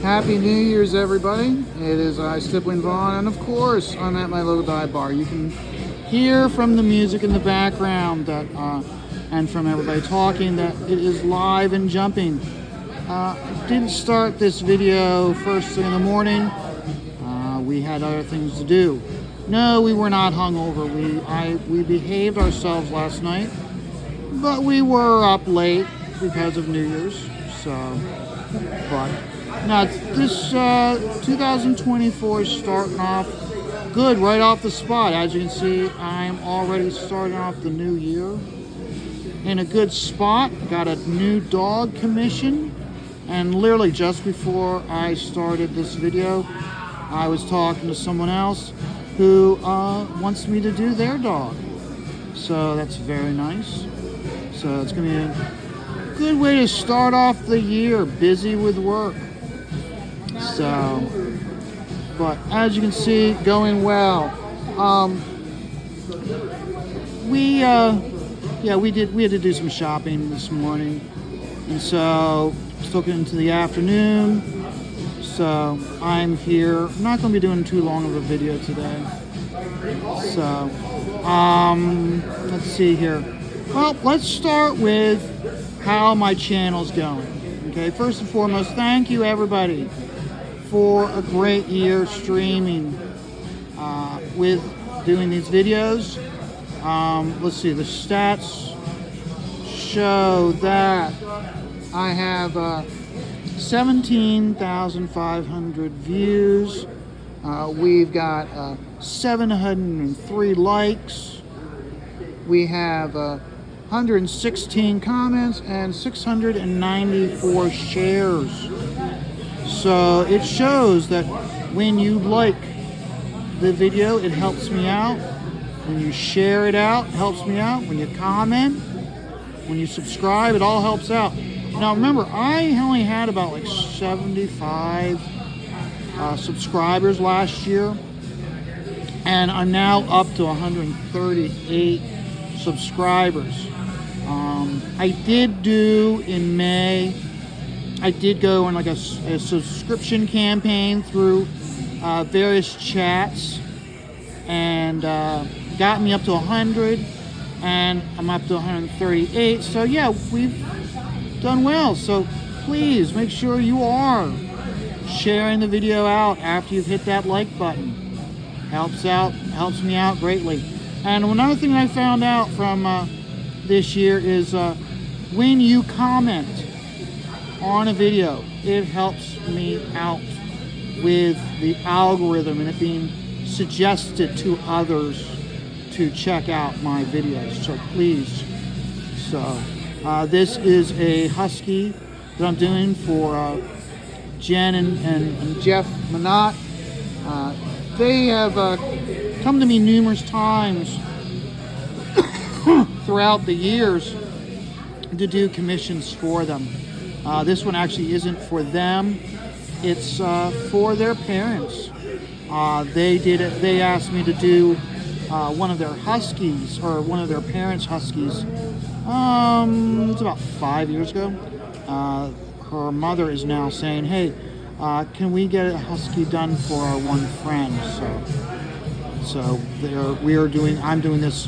Happy New Year's, everybody. It is I, Stippling Vaughn, and of course, I'm at my little dive bar. You can hear from the music in the background that, and from everybody talking that it is live and jumping. I didn't start this video first thing in the morning. We had other things to do. No, we were not hungover. We behaved ourselves last night, but we were up late because of New Year's. But now this 2024 is starting off good right off the spot. As you can see, I'm already starting off the new year in a good spot. Got a new dog commission, and literally just before I started this video, I was talking to someone else who wants me to do their dog. So that's very nice. So it's going to be a good way to start off the year, busy with work. So, but as you can see, going well. We had to do some shopping this morning, and so it's looking into the afternoon. So I'm here. I'm not going to be doing too long of a video today. So, let's see here. Well, let's start with how my channel's going. Okay, first and foremost, thank you everybody for a great year streaming with doing these videos. Let's see, the stats show that I have 17,500 views. We've got 703 likes. We have 116 comments and 694 shares. So it shows that when you like the video, it helps me out. When you share it out, it helps me out. When you comment, when you subscribe, it all helps out. Now remember, I only had about like 75 subscribers last year, and I'm now up to 138 subscribers. I did do in May, I did go on like a subscription campaign through various chats, and got me up to 100, and I'm up to 138. So yeah, we've done well. So please make sure you are sharing the video out after you've hit that like button. Helps me out greatly. And another thing I found out from this year is when you comment on a video, it helps me out with the algorithm and it being suggested to others to check out my videos. So please. So this is a husky that I'm doing for Jen and Jeff Minot. They have come to me numerous times throughout the years to do commissions for them. This one actually isn't for them. It's for their parents. They asked me to do one of their huskies, or one of their parents' huskies. It's about 5 years ago. Her mother is now saying, "Hey, can we get a husky done for our one friend?" So I'm doing this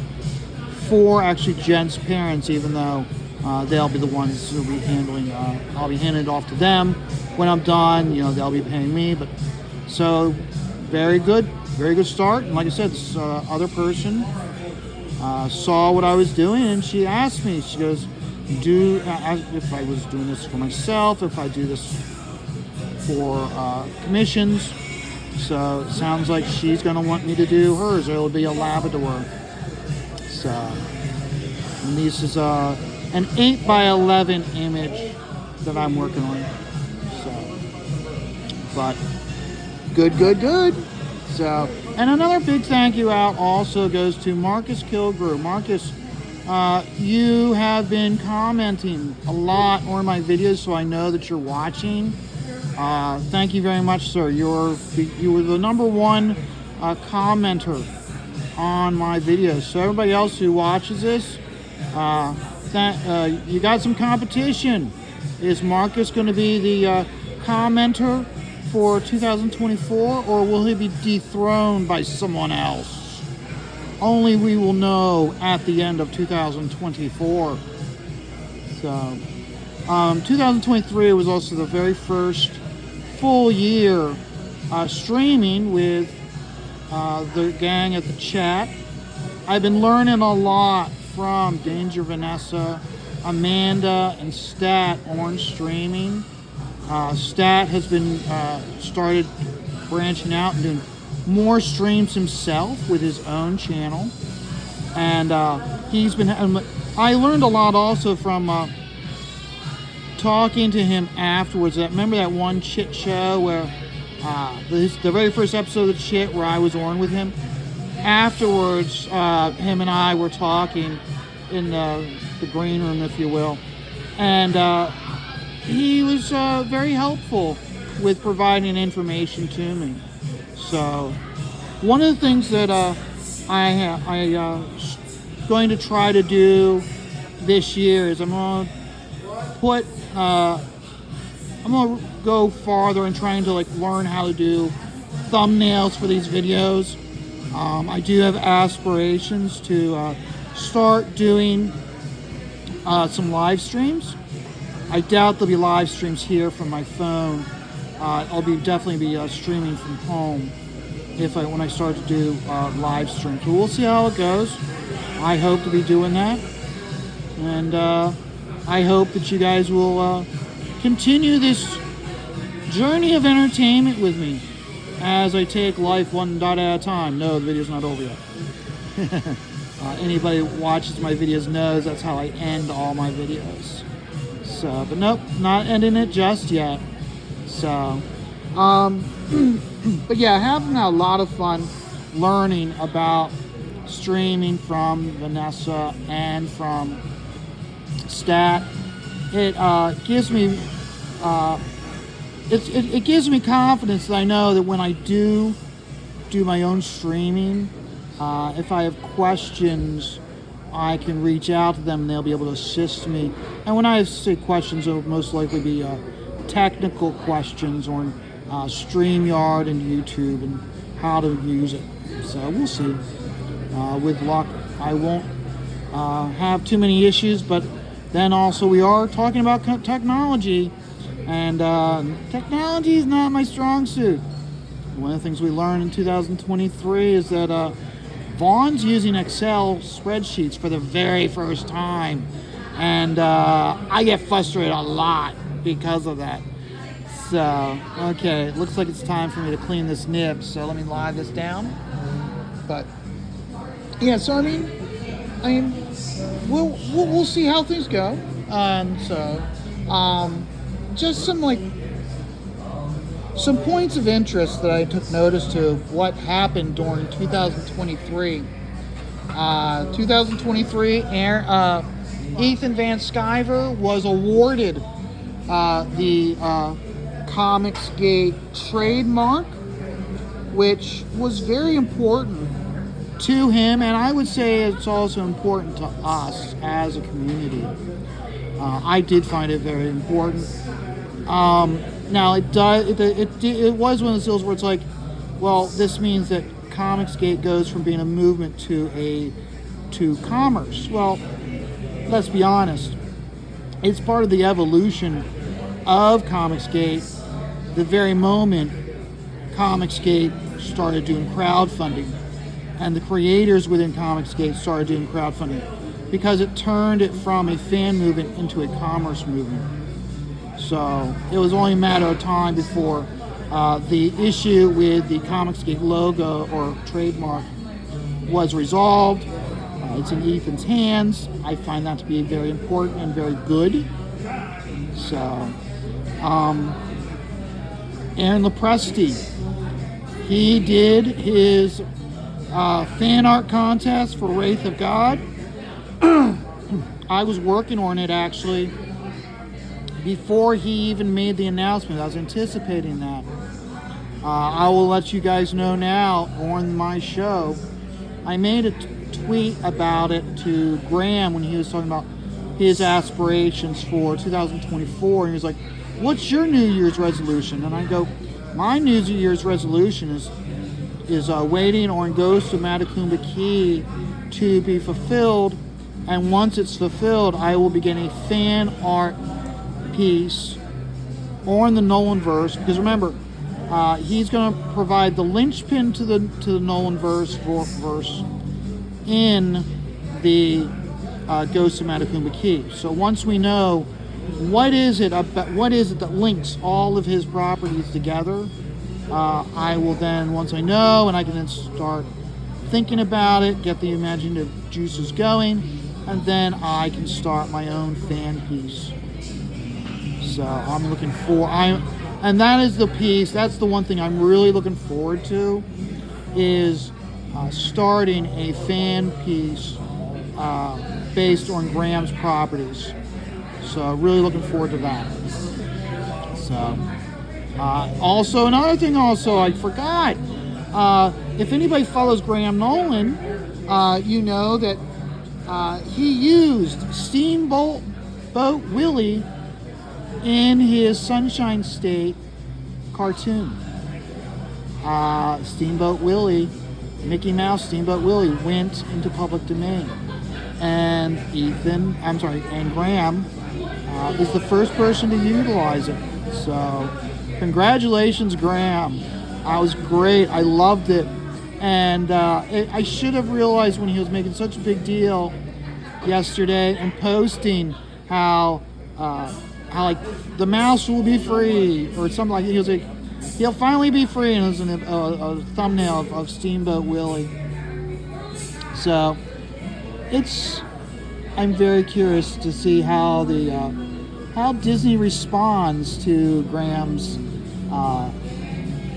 for actually Jen's parents, even though they'll be the ones who'll be handling. I'll be handing it off to them when I'm done. You know, they'll be paying me. But so very good start. And like I said, this other person saw what I was doing, and she asked me. She goes, if I was doing this for myself, if I do this for commissions. So it sounds like she's going to want me to do hers. It'll be a Labrador. So, and this is an 8x11 image that I'm working on. So, but good. So, and another big thank you out also goes to Marcus Kilgrew. Marcus, you have been commenting a lot on my videos, so I know that you're watching. Thank you very much, sir. You were the #1 commenter on my videos. So everybody else who watches this, you got some competition. Is Marcus going to be the commenter for 2024, or will he be dethroned by someone else? Only we will know at the end of 2024. So, 2023 was also the very first full year streaming with the gang at the chat. I've been learning a lot from Danger Vanessa, Amanda, and Stat on streaming. Stat has been started branching out and doing more streams himself with his own channel, and he's been. I learned a lot also from talking to him afterwards. Remember that one Chit show where the very first episode of the Chit where I was on with him? Afterwards, him and I were talking in the green room, if you will, and he was very helpful with providing information to me. So one of the things that I going to try to do this year is I'm going to go farther in trying to learn how to do thumbnails for these videos. I do have aspirations to start doing some live streams. I doubt there'll be live streams here from my phone. I'll definitely be streaming from home when I start to do live streams. So we'll see how it goes. I hope to be doing that, and I hope that you guys will continue this journey of entertainment with me as I take life one dot at a time. No, the video's not over yet. Anybody who watches my videos knows that's how I end all my videos. So, but nope, not ending it just yet. So, but yeah, having a lot of fun learning about streaming from Vanessa and from Stat. It gives me it gives me confidence that I know that when I do my own streaming, if I have questions, I can reach out to them and they'll be able to assist me. And when I say questions, it'll most likely be technical questions on StreamYard and YouTube and how to use it. So we'll see. With luck, I won't have too many issues, but then also we are talking about technology, and technology is not my strong suit. One of the things we learned in 2023 is that Vaughn's using Excel spreadsheets for the very first time, and I get frustrated a lot because of that. So, okay, it looks like it's time for me to clean this nib, so let me lie this down. But yeah, so I mean, we'll see how things go. Just some points of interest that I took notice to of what happened during 2023. 2023, Ethan Van Sciver was awarded the Comicsgate trademark, which was very important to him, and I would say it's also important to us as a community. I did find it very important. Now it was one of those deals where it's like, well, this means that Comicsgate goes from being a movement to commerce. Well, let's be honest. It's part of the evolution of Comicsgate. The very moment Comicsgate started doing crowdfunding, and the creators within Comicsgate started doing crowdfunding, because it turned it from a fan movement into a commerce movement. So it was only a matter of time before the issue with the Comicsgate logo or trademark was resolved. It's in Ethan's hands. I find that to be very important and very good. So, Aaron Lopresti, he did his fan art contest for Wraith of God. I was working on it actually before he even made the announcement. I was anticipating that. I will let you guys know now on my show. I made a tweet about it to Graham when he was talking about his aspirations for 2024, and he was like, "What's your New Year's resolution?" And I go, my New Year's resolution is waiting on Ghost of Matacumba Key to be fulfilled, and once it's fulfilled, I will be getting a fan art piece on the Nolan verse, because remember, he's going to provide the linchpin to the Nolan verse in the Ghost of Matacumba Key. So once we know what is it that links all of his properties together, I will then, once I know, and I can then start thinking about it, get the imaginative juices going, and then I can start my own fan piece. So I'm looking and that is the piece, that's the one thing I'm really looking forward to, is starting a fan piece based on Graham's properties. So really looking forward to that. So also, another thing also I forgot, if anybody follows Graham Nolan, you know that he used Steamboat Willie in his Sunshine State cartoon. Steamboat Willie, Mickey Mouse Steamboat Willie went into public domain, and Graham is the first person to utilize it. So congratulations, Graham. That was great. I loved it. And I should have realized when he was making such a big deal yesterday and posting how like the mouse will be free or something like that. He was like, he'll finally be free, and it was a thumbnail of Steamboat Willie. So I'm very curious to see how how Disney responds to Graham's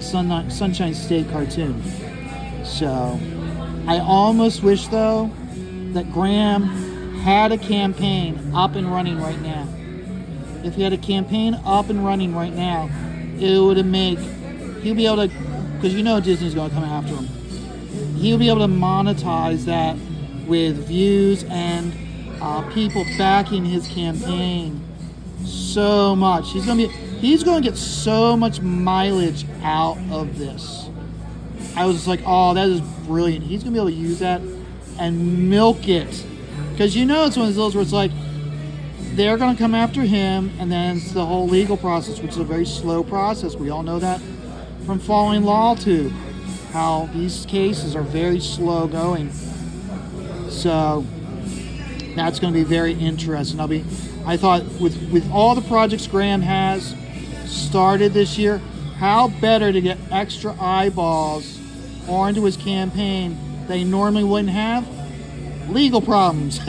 Sunshine State cartoon. So I almost wish, though, that Graham had a campaign up and running right now. If he had a campaign up and running right now, it would he'll be able to, because you know Disney's going to come after him. He'll be able to monetize that with views and people backing his campaign so much. He's going to get so much mileage out of this. I was just like, oh, that is brilliant. He's going to be able to use that and milk it. Because you know it's one of those where it's like, they're going to come after him, and then it's the whole legal process, which is a very slow process. We all know that from following LawTube, how these cases are very slow going. So that's going to be very interesting. I thought with all the projects Graham has started this year, how better to get extra eyeballs onto his campaign they normally wouldn't have? Legal problems.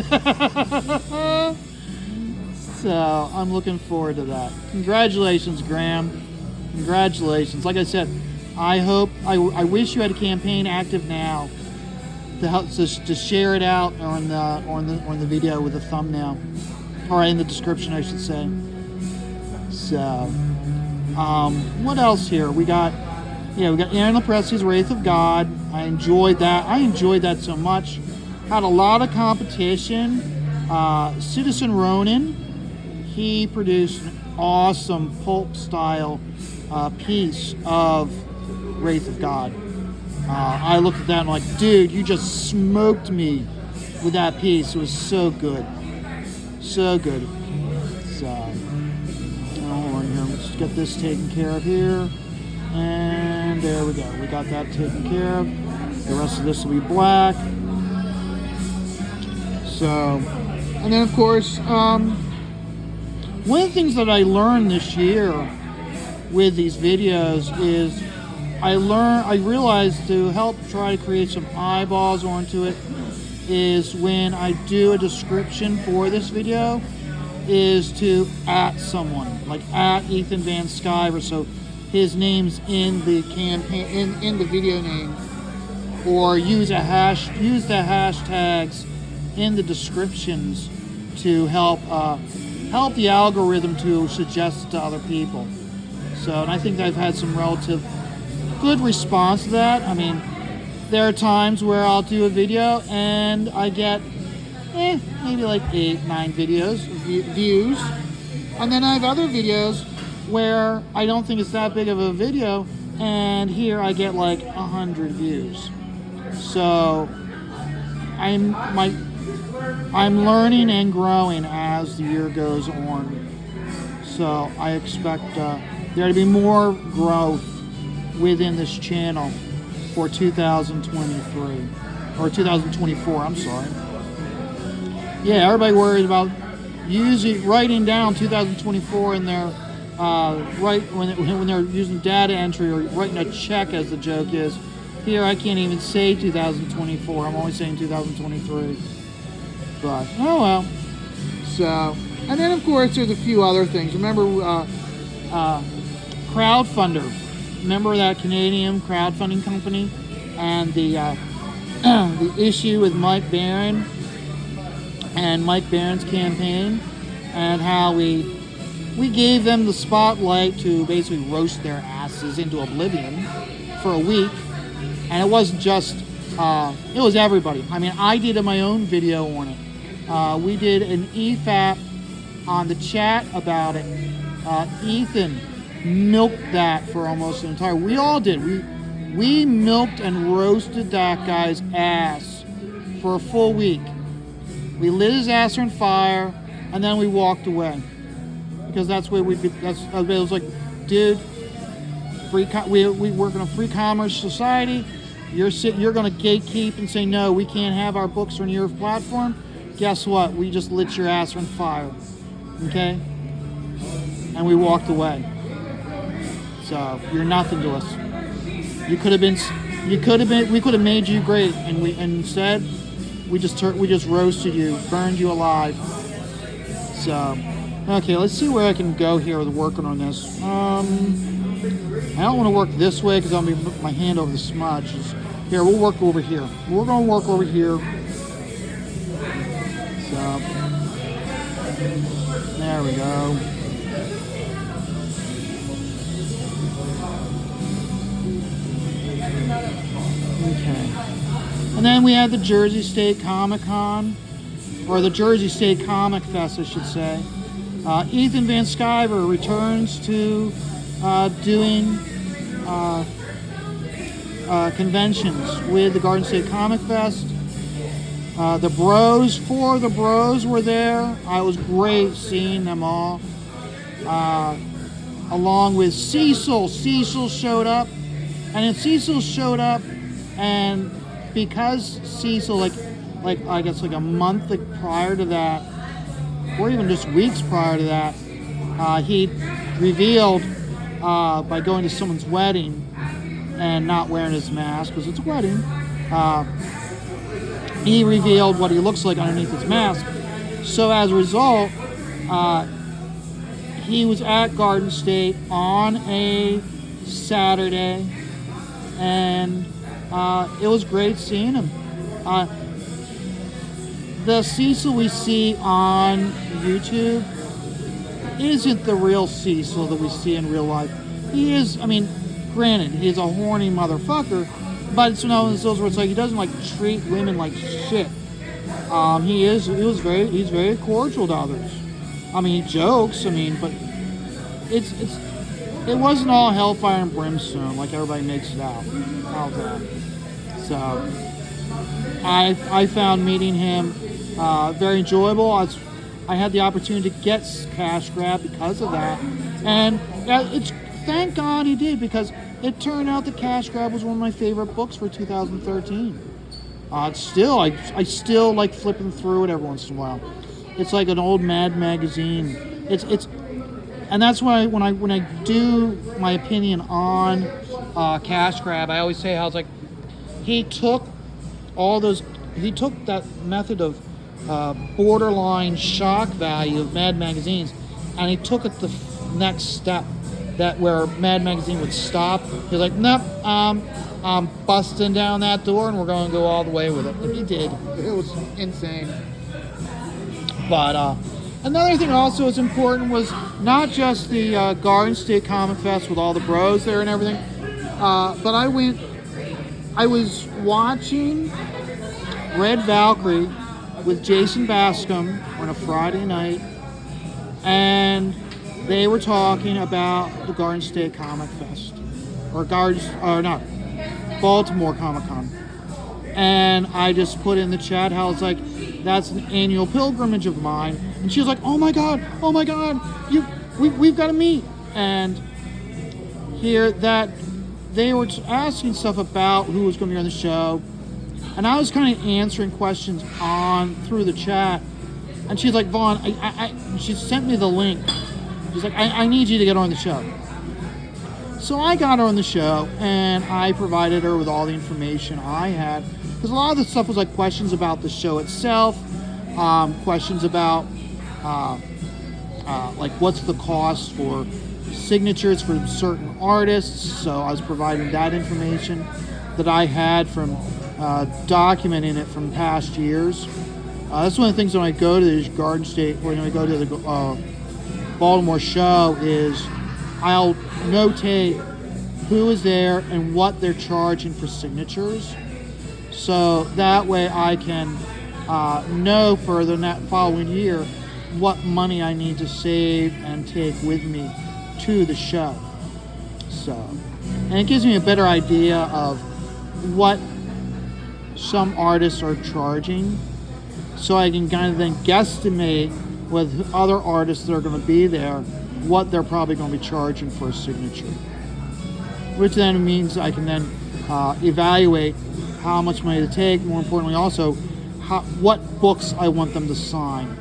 So I'm looking forward to that. Congratulations, Graham. Congratulations. Like I said, I wish you had a campaign active now to help to share it out on the video with a thumbnail, or in the description, I should say. So, what else here? We got Aaron LaPresti's Wraith of God. I enjoyed that so much. Had a lot of competition. Citizen Ronin, he produced an awesome pulp style piece of Wraith of God. I looked at that and I'm like, dude, you just smoked me with that piece. It was so good. So good. So, hold on here. Let's get this taken care of here. And there we go. We got that taken care of. The rest of this will be black. So, and then of course, one of the things that I learned this year with these videos is I realized to help try to create some eyeballs onto it is when I do a description for this video is to @ someone, like @ Ethan Van Sciver, so his name's in the campaign, in the video name, or use the hashtags in the descriptions to help the algorithm to suggest it to other people. So, and I think I've had some relative good response to that. I mean, there are times where I'll do a video and I get maybe like 8-9 views, and then I have other videos where I don't think it's that big of a video, and here I get like 100 views. So I'm learning and growing as the year goes on. So I expect there to be more growth within this channel for 2023 or 2024. I'm sorry. Yeah, everybody worried about writing down 2024 in their when they're using data entry or writing a check, as the joke is. Here I can't even say 2024. I'm only saying 2023. But oh well. So, and then of course there's a few other things. Remember Crowdfunder. Remember that Canadian crowdfunding company and the the issue with Mike Barron and Mike Barron's campaign, and how we gave them the spotlight to basically roast their asses into oblivion for a week. And it wasn't just, it was everybody. I mean, I did my own video on it. We did an EFAP on the chat about it. Ethan milked that for almost an entire, we all did. We milked and roasted that guy's ass for a full week. We lit his ass on fire, and then we walked away. Because that's where it was like, dude, we work in a free commerce society. You're going to gatekeep and say, no, we can't have our books on your platform. Guess what? We just lit your ass on fire. Okay? And we walked away. So you're nothing to us. We could have made you great, and instead we just roasted you, burned you alive. So, okay, let's see where I can go here with working on this. I don't want to work this way because I'll be my hand over the smudge. Here, we'll work over here. We're going to work over here. So, there we go. Okay. And then we had the Jersey State Comic Con, or the Jersey State Comic Fest, I should say. Ethan Van Sciver returns to doing conventions with the Garden State Comic Fest. Four of the bros were there. It was great seeing them all. Along with Cecil. Cecil showed up. And then Cecil showed up, and because Cecil, like I guess like a month prior to that, or even just weeks prior to that, he revealed by going to someone's wedding and not wearing his mask because it's a wedding. He revealed what he looks like underneath his mask. So as a result, he was at Garden State on a Saturday, and it was great seeing him. The Cecil we see on YouTube isn't the real Cecil that we see in real life. He is, I mean, granted, he's a horny motherfucker, but it's one of those where it's like he doesn't like treat women like shit. He's very cordial to others. I mean, he jokes, but it wasn't all hellfire and brimstone like everybody makes it out. How's that? So I found meeting him very enjoyable. I had the opportunity to get Cash Grab because of that, and thank God he did, because it turned out that Cash Grab was one of my favorite books for 2013. I still like flipping through it every once in a while. It's like an old Mad magazine. And that's why when I do my opinion on Cash Grab, I always say how it's like he took that method of borderline shock value of Mad magazines, and he took it the next step, that where Mad magazine would stop. He's like, nope, I'm busting down that door and we're going to go all the way with it. And he did. It was insane. But another thing also is important was not just the Garden State Comic Fest with all the bros there and everything, but I was watching Red Valkyrie with Jason Bascom on a Friday night, and they were talking about the Garden State Comic Fest, or not, Baltimore Comic Con. And I just put in the chat how it's like, that's an annual pilgrimage of mine. And she was like, oh my God, we've got to meet. And here that they were asking stuff about who was going to be on the show. And I was kind of answering questions through the chat. And she's like, Vaughn, she sent me the link. She's like, I need you to get on the show. So I got her on the show, and I provided her with all the information I had. Because a lot of the stuff was like questions about the show itself, questions about like what's the cost for signatures for certain artists. So I was providing that information that I had from documenting it from past years. That's one of the things when I go to the Garden State, when I go to the Baltimore show, is I'll notate who is there and what they're charging for signatures. So that way I can know for the following year what money I need to save and take with me to the show. So, and it gives me a better idea of what some artists are charging, so I can kind of then guesstimate with other artists that are going to be there what they're probably going to be charging for a signature, which then means I can then evaluate how much money to take. More importantly, also what books I want them to sign.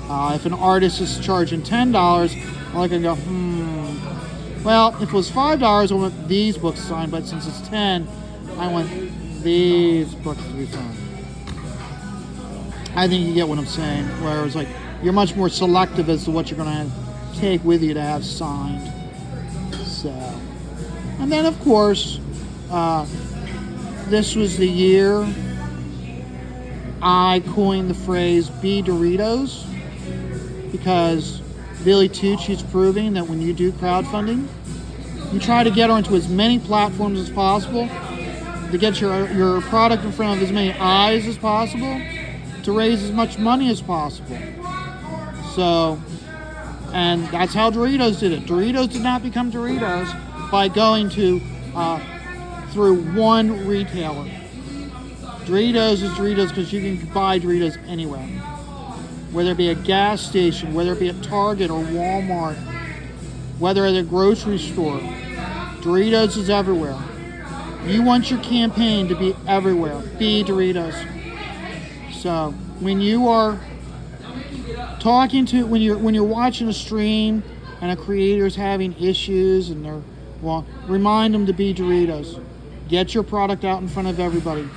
If an artist is charging $10, I can go, well, if it was $5, I want these books signed, but since it's $10, I want these books to be signed. I think you get what I'm saying, where it's like you're much more selective as to what you're going to take with you to have signed. So, and then of course, this was the year I coined the phrase "Be Doritos," because Billy Tucci's proving that when you do crowdfunding, you try to get onto as many platforms as possible to get your product in front of as many eyes as possible to raise as much money as possible. So, and that's how Doritos did it. Doritos did not become Doritos by going to through one retailer. Doritos is Doritos because you can buy Doritos anywhere. Whether it be a gas station, whether it be at Target or Walmart, whether at a grocery store, Doritos is everywhere. You want your campaign to be everywhere. Be Doritos. So when you are talking to, when you're watching a stream and a creator's having issues and remind them to be Doritos. Get your product out in front of everybody.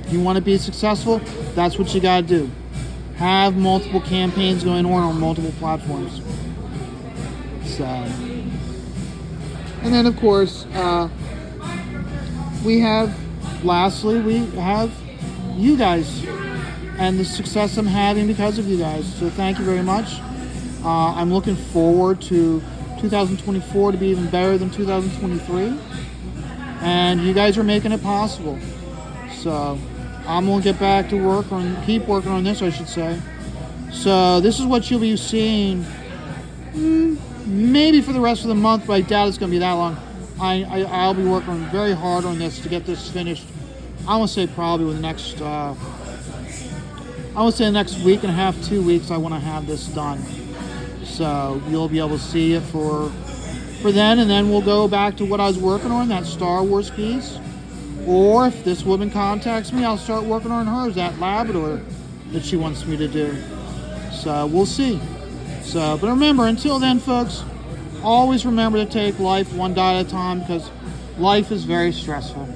You want to be successful? That's what you got to do. Have multiple campaigns going on multiple platforms. So, and then of course, we have you guys and the success I'm having because of you guys. So thank you very much. I'm looking forward to 2024 to be even better than 2023. And you guys are making it possible. So I'm going to get back to keep working on this, I should say. So this is what you'll be seeing maybe for the rest of the month, but I doubt it's going to be that long. I'll be working very hard on this to get this finished. I want to say probably within the next, the next week and a half, 2 weeks, I want to have this done. So you'll be able to see it for then, and then we'll go back to what I was working on, that Star Wars piece. Or if this woman contacts me, I'll start working on hers, that Labrador that she wants me to do. So we'll see. So, but remember, until then, folks, always remember to take life one day at a time, because life is very stressful.